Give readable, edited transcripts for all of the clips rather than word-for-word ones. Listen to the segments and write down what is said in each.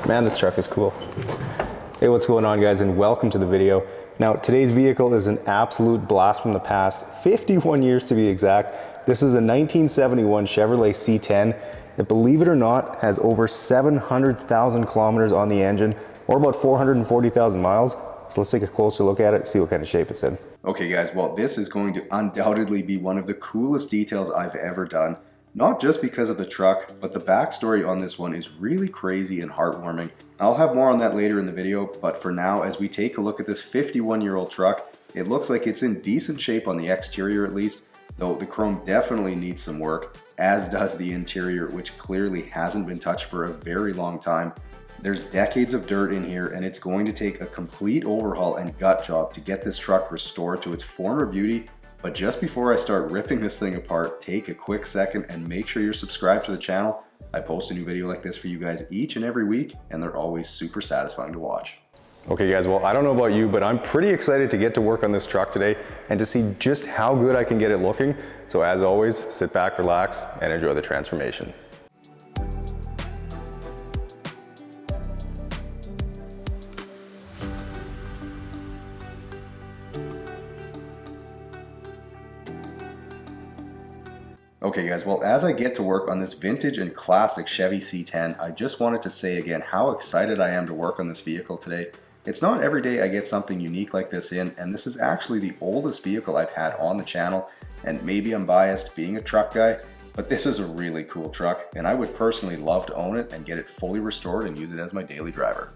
Man, this truck is cool. Hey, what's going on, guys, and welcome to the video. Now, today's vehicle is an absolute blast from the past, 51 years to be exact. This is a 1971 Chevrolet C10 that, believe it or not, has over 700,000 kilometers on the engine, or about 440,000 miles. So let's take a closer look at it and see what kind of shape it's in. Okay, guys, well, this is going to undoubtedly be one of the coolest details I've ever done. Not just because of the truck, but the backstory on this one is really crazy and heartwarming. I'll have more on that later in the video, but for now, as we take a look at this 51-year-old truck, it looks like it's in decent shape on the exterior at least, though the chrome definitely needs some work, as does the interior, which clearly hasn't been touched for a very long time. There's decades of dirt in here, and it's going to take a complete overhaul and gut job to get this truck restored to its former beauty. But just before I start ripping this thing apart, take a quick second and make sure you're subscribed to the channel. I post a new video like this for you guys each and every week, and they're always super satisfying to watch. Okay, guys, well, I don't know about you, but I'm pretty excited to get to work on this truck today and to see just how good I can get it looking. So as always, sit back, relax, and enjoy the transformation. Okay, guys, well, as I get to work on this vintage and classic Chevy C10, I just wanted to say again how excited I am to work on this vehicle today. It's not every day I get something unique like this in, and this is actually the oldest vehicle I've had on the channel, and maybe I'm biased being a truck guy, but this is a really cool truck, and I would personally love to own it and get it fully restored and use it as my daily driver.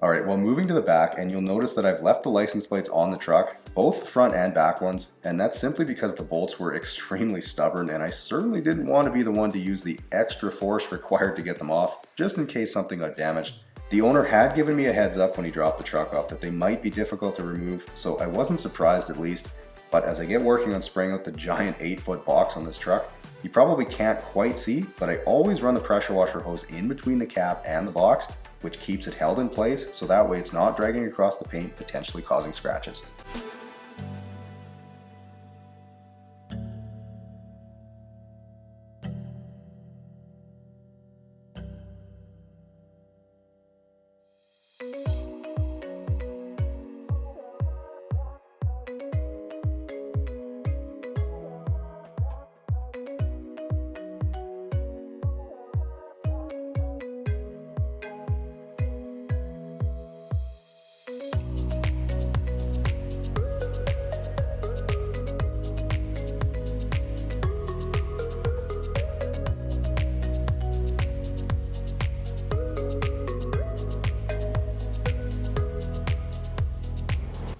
Alright, well, moving to the back, and you'll notice that I've left the license plates on the truck, both the front and back ones, and that's simply because the bolts were extremely stubborn, and I certainly didn't want to be the one to use the extra force required to get them off, just in case something got damaged. The owner had given me a heads up when he dropped the truck off that they might be difficult to remove, so I wasn't surprised at least, but as I get working on spraying out the giant 8-foot box on this truck, you probably can't quite see, but I always run the pressure washer hose in between the cap and the box, which keeps it held in place, so that way it's not dragging across the paint, potentially causing scratches.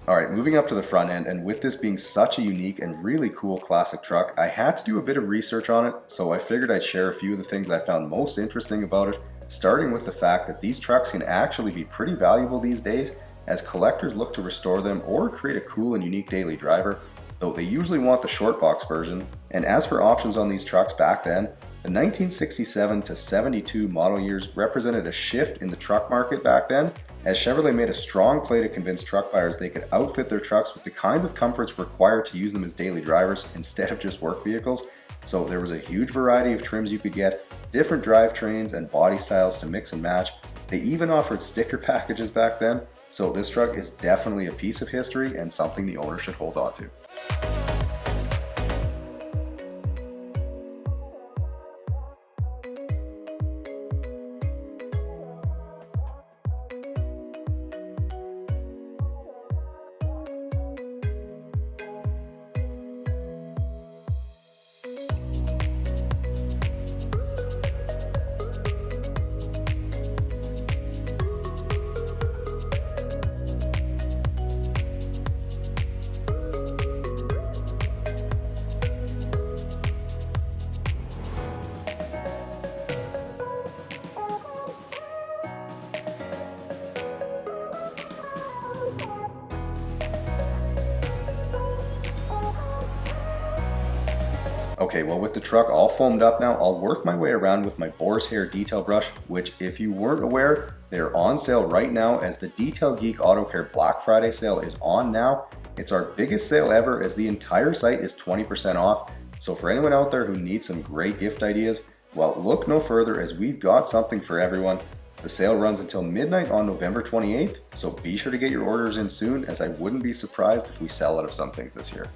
Alright, moving up to the front end, and with this being such a unique and really cool classic truck, I had to do a bit of research on it, so I figured I'd share a few of the things I found most interesting about it, starting with the fact that these trucks can actually be pretty valuable these days as collectors look to restore them or create a cool and unique daily driver, though they usually want the short box version. And as for options on these trucks back then, the 1967 to 72 model years represented a shift in the truck market back then, as Chevrolet made a strong play to convince truck buyers they could outfit their trucks with the kinds of comforts required to use them as daily drivers instead of just work vehicles. So there was a huge variety of trims you could get, different drivetrains and body styles to mix and match. They even offered sticker packages back then, so this truck is definitely a piece of history and something the owner should hold on to. Okay, well with the truck all foamed up now, I'll work my way around with my boar's hair detail brush, which if you weren't aware, they're on sale right now as the Detail Geek Auto Care Black Friday sale is on now. It's our biggest sale ever as the entire site is 20% off. So for anyone out there who needs some great gift ideas, well, look no further as we've got something for everyone. The sale runs until midnight on November 28th, so be sure to get your orders in soon as I wouldn't be surprised if we sell out of some things this year.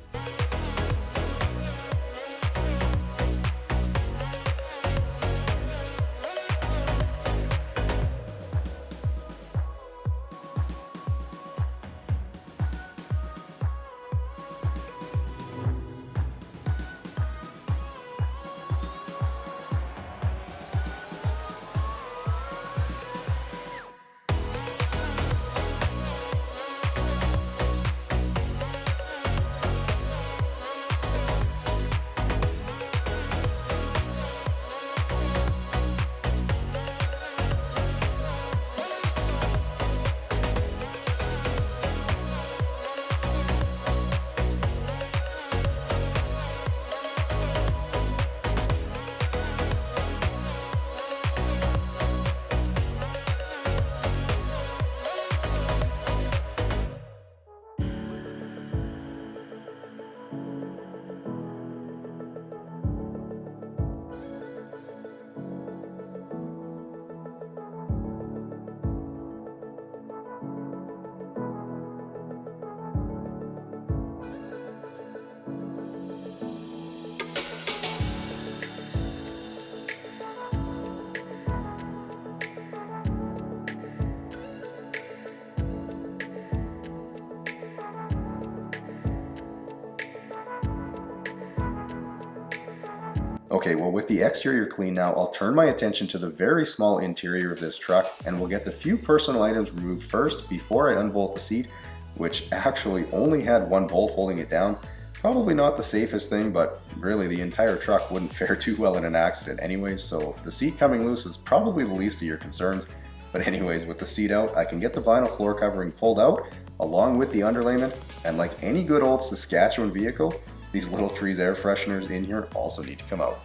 Okay, well with the exterior clean now, I'll turn my attention to the very small interior of this truck and we'll get the few personal items removed first before I unbolt the seat, which actually only had one bolt holding it down. Probably not the safest thing, but really the entire truck wouldn't fare too well in an accident anyways, so the seat coming loose is probably the least of your concerns. But anyways, with the seat out, I can get the vinyl floor covering pulled out along with the underlayment, and like any good old Saskatchewan vehicle, these Little Trees air fresheners in here also need to come out.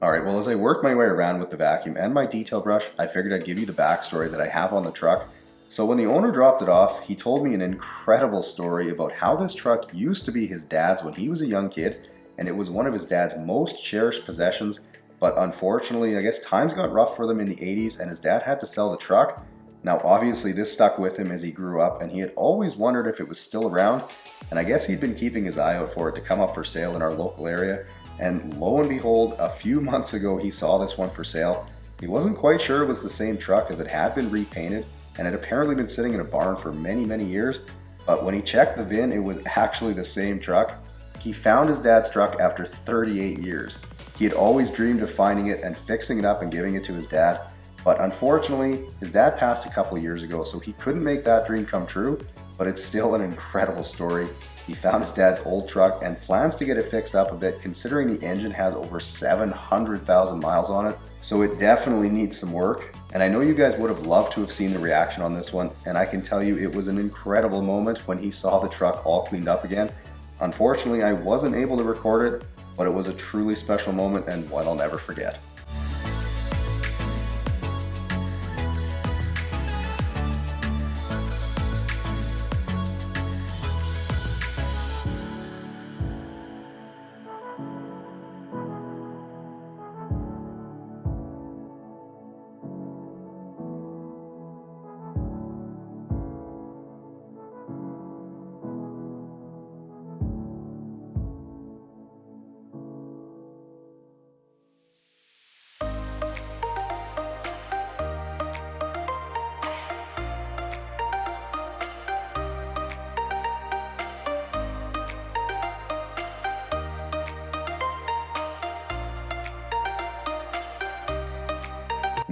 Alright, well as I work my way around with the vacuum and my detail brush, I figured I'd give you the backstory that I have on the truck. So when the owner dropped it off, he told me an incredible story about how this truck used to be his dad's when he was a young kid, and it was one of his dad's most cherished possessions, but unfortunately, I guess times got rough for them in the 80s and his dad had to sell the truck. Now obviously this stuck with him as he grew up and he had always wondered if it was still around, and I guess he'd been keeping his eye out for it to come up for sale in our local area. And lo and behold, a few months ago he saw this one for sale. He wasn't quite sure it was the same truck as it had been repainted and had apparently been sitting in a barn for many years, but when he checked the VIN, it was actually the same truck. He found his dad's truck after 38 years. He had always dreamed of finding it and fixing it up and giving it to his dad, but unfortunately, his dad passed a couple of years ago, so he couldn't make that dream come true, but it's still an incredible story. He found his dad's old truck and plans to get it fixed up a bit considering the engine has over 700,000 miles on it, so it definitely needs some work. And I know you guys would have loved to have seen the reaction on this one, and I can tell you it was an incredible moment when he saw the truck all cleaned up again. Unfortunately, I wasn't able to record it, but it was a truly special moment and one I'll never forget.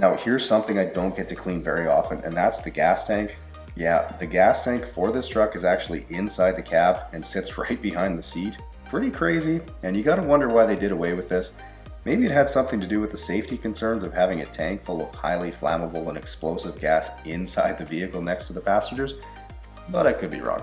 Now here's something I don't get to clean very often, and that's the gas tank. Yeah, the gas tank for this truck is actually inside the cab and sits right behind the seat. Pretty crazy, and you gotta wonder why they did away with this. Maybe it had something to do with the safety concerns of having a tank full of highly flammable and explosive gas inside the vehicle next to the passengers, but I could be wrong.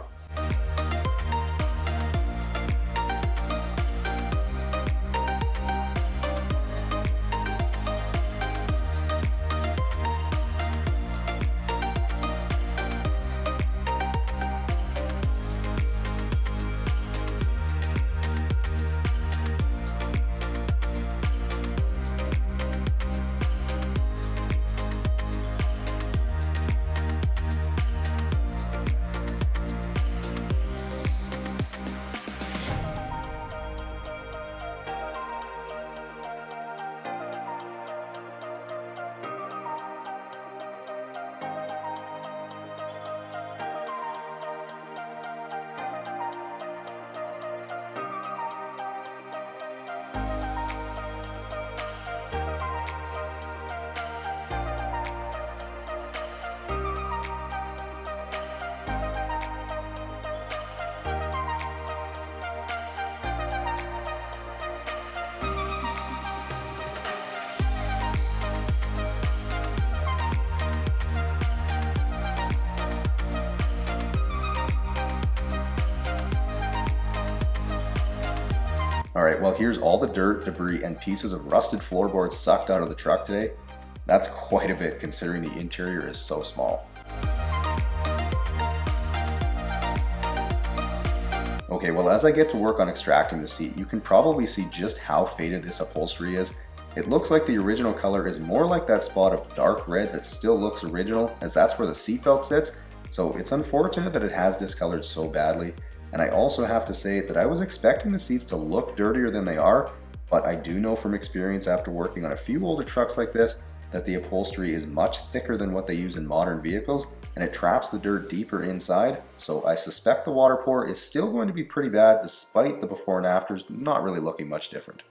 Alright, well here's all the dirt, debris, and pieces of rusted floorboards sucked out of the truck today. That's quite a bit considering the interior is so small. Okay, well as I get to work on extracting the seat, you can probably see just how faded this upholstery is. It looks like the original color is more like that spot of dark red that still looks original, as that's where the seatbelt sits, so it's unfortunate that it has discolored so badly. And I also have to say that I was expecting the seats to look dirtier than they are, but I do know from experience after working on a few older trucks like this that the upholstery is much thicker than what they use in modern vehicles, and it traps the dirt deeper inside, so I suspect the water pour is still going to be pretty bad despite the before and afters not really looking much different.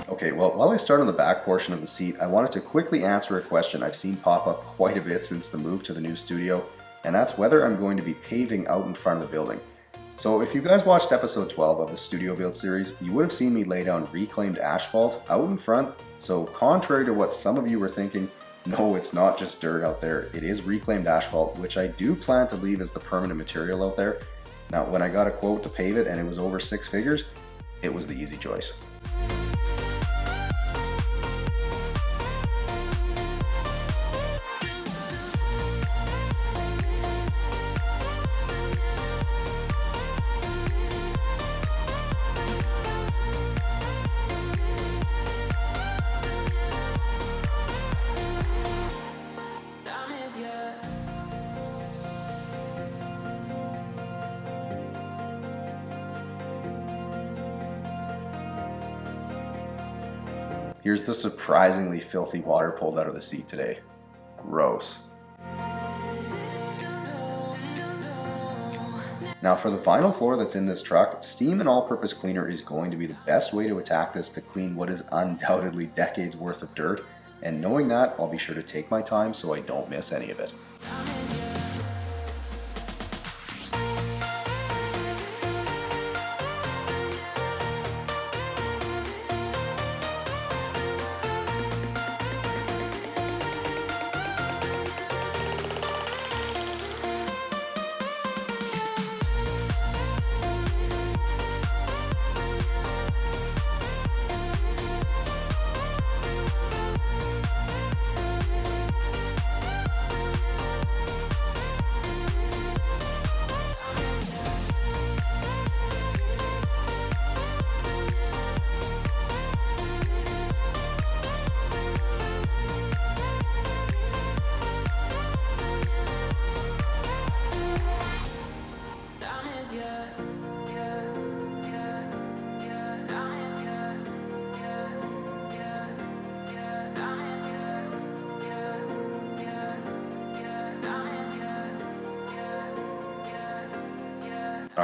Okay, well, while I start on the back portion of the seat, I wanted to quickly answer a question I've seen pop up quite a bit since the move to the new studio, and that's whether I'm going to be paving out in front of the building. So if you guys watched episode 12 of the Studio Build series, you would have seen me lay down reclaimed asphalt out in front, so contrary to what some of you were thinking, no, it's not just dirt out there, it is reclaimed asphalt, which I do plan to leave as the permanent material out there. Now, when I got a quote to pave it and it was over 6 figures, it was the easy choice. Here's the surprisingly filthy water pulled out of the seat today. Gross. Now for the vinyl floor that's in this truck, steam and all-purpose cleaner is going to be the best way to attack this to clean what is undoubtedly decades worth of dirt, and knowing that, I'll be sure to take my time so I don't miss any of it.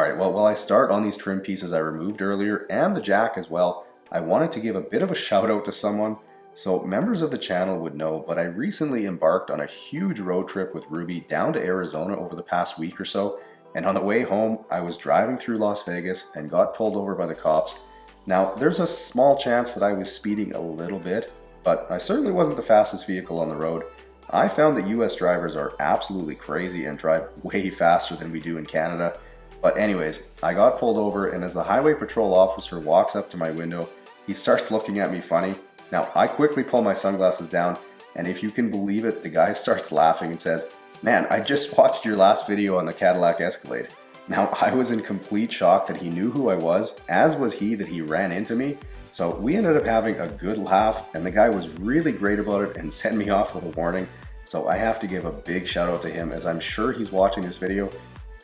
Alright, well, while I start on these trim pieces I removed earlier, and the jack as well, I wanted to give a bit of a shout out to someone. So members of the channel would know, but I recently embarked on a huge road trip with Ruby down to Arizona over the past week or so, and on the way home, I was driving through Las Vegas and got pulled over by the cops. Now, there's a small chance that I was speeding a little bit, but I certainly wasn't the fastest vehicle on the road. I found that US drivers are absolutely crazy and drive way faster than we do in Canada. But anyways, I got pulled over, and as the highway patrol officer walks up to my window, he starts looking at me funny. Now, I quickly pull my sunglasses down, and if you can believe it, the guy starts laughing and says, "Man, I just watched your last video on the Cadillac Escalade." Now, I was in complete shock that he knew who I was, as was he that he ran into me. So we ended up having a good laugh, and the guy was really great about it and sent me off with a warning. So I have to give a big shout out to him, as I'm sure he's watching this video.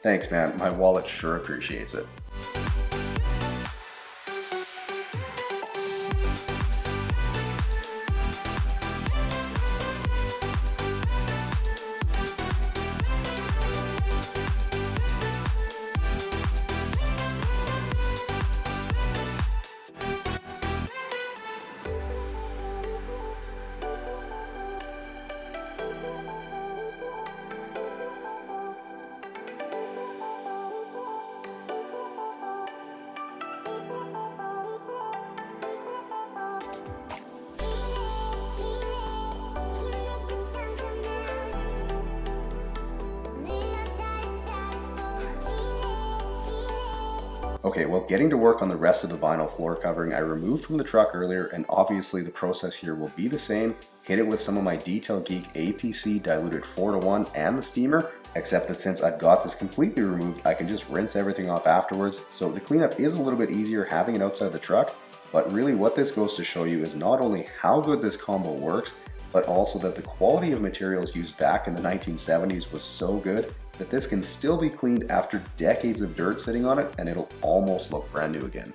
Thanks, man. My wallet sure appreciates it. Okay, well, getting to work on the rest of the vinyl floor covering I removed from the truck earlier, and obviously the process here will be the same. Hit it with some of my Detail Geek APC diluted 4:1 and the steamer, except that since I've got this completely removed, I can just rinse everything off afterwards, so the cleanup is a little bit easier having it outside the truck. But really what this goes to show you is not only how good this combo works, but also that the quality of materials used back in the 1970s was so good that this can still be cleaned after decades of dirt sitting on it, and it'll almost look brand new again.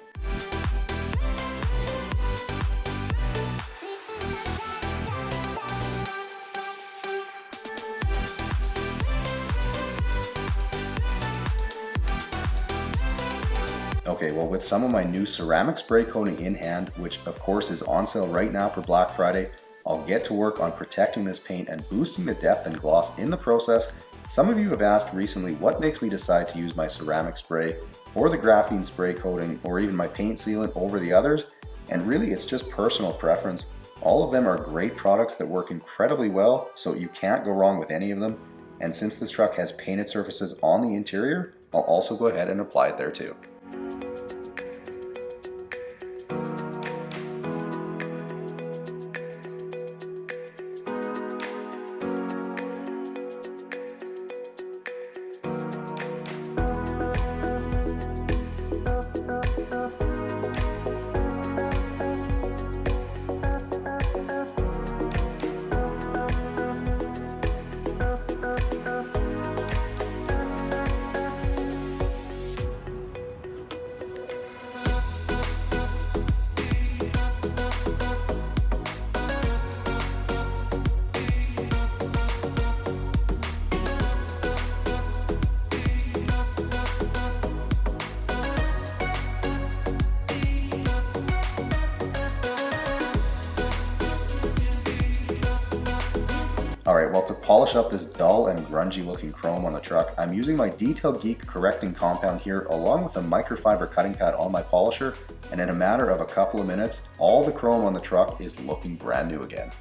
Okay, well, with some of my new ceramic spray coating in hand, which of course is on sale right now for Black Friday, I'll get to work on protecting this paint and boosting the depth and gloss in the process. Some of you have asked recently what makes me decide to use my ceramic spray or the graphene spray coating or even my paint sealant over the others, and really it's just personal preference. All of them are great products that work incredibly well, so you can't go wrong with any of them. And since this truck has painted surfaces on the interior, I'll also go ahead and apply it there too. Alright, well, to polish up this dull and grungy looking chrome on the truck, I'm using my Detail Geek correcting compound here along with a microfiber cutting pad on my polisher, and in a matter of a couple of minutes, all the chrome on the truck is looking brand new again.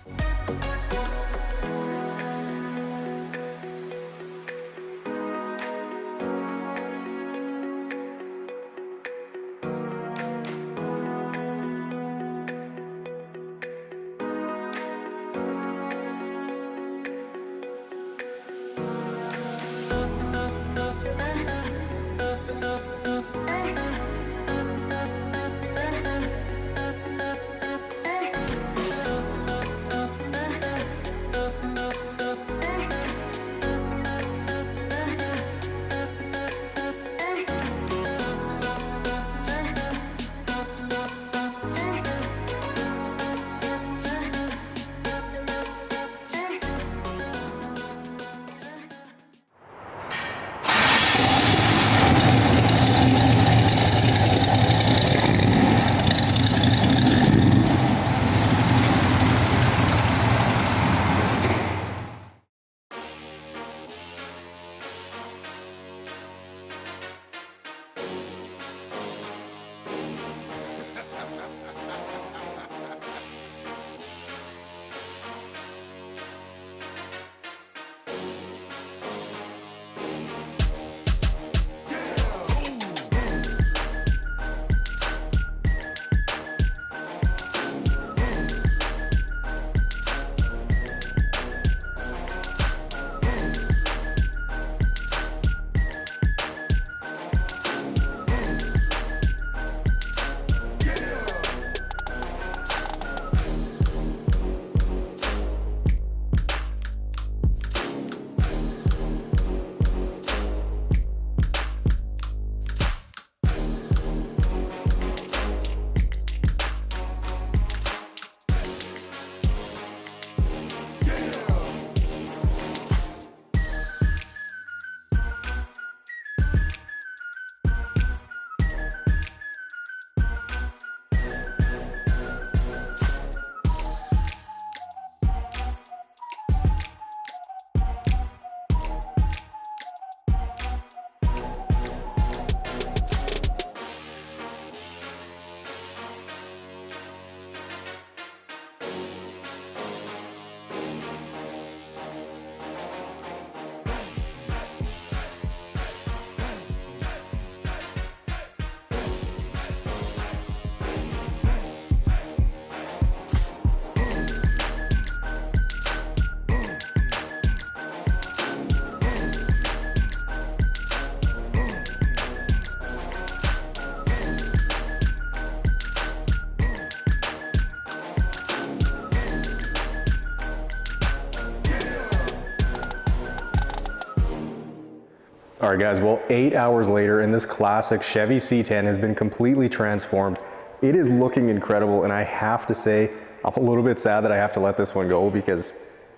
All right guys, well 8 hours later and this classic Chevy C10 has been completely transformed. It is looking incredible and I have to say, I'm a little bit sad that I have to let this one go because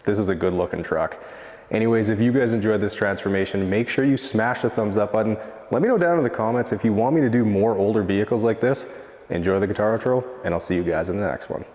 this is a good looking truck. Anyways, if you guys enjoyed this transformation, make sure you smash the thumbs up button. Let me know down in the comments if you want me to do more older vehicles like this. Enjoy the guitar outro and I'll see you guys in the next one.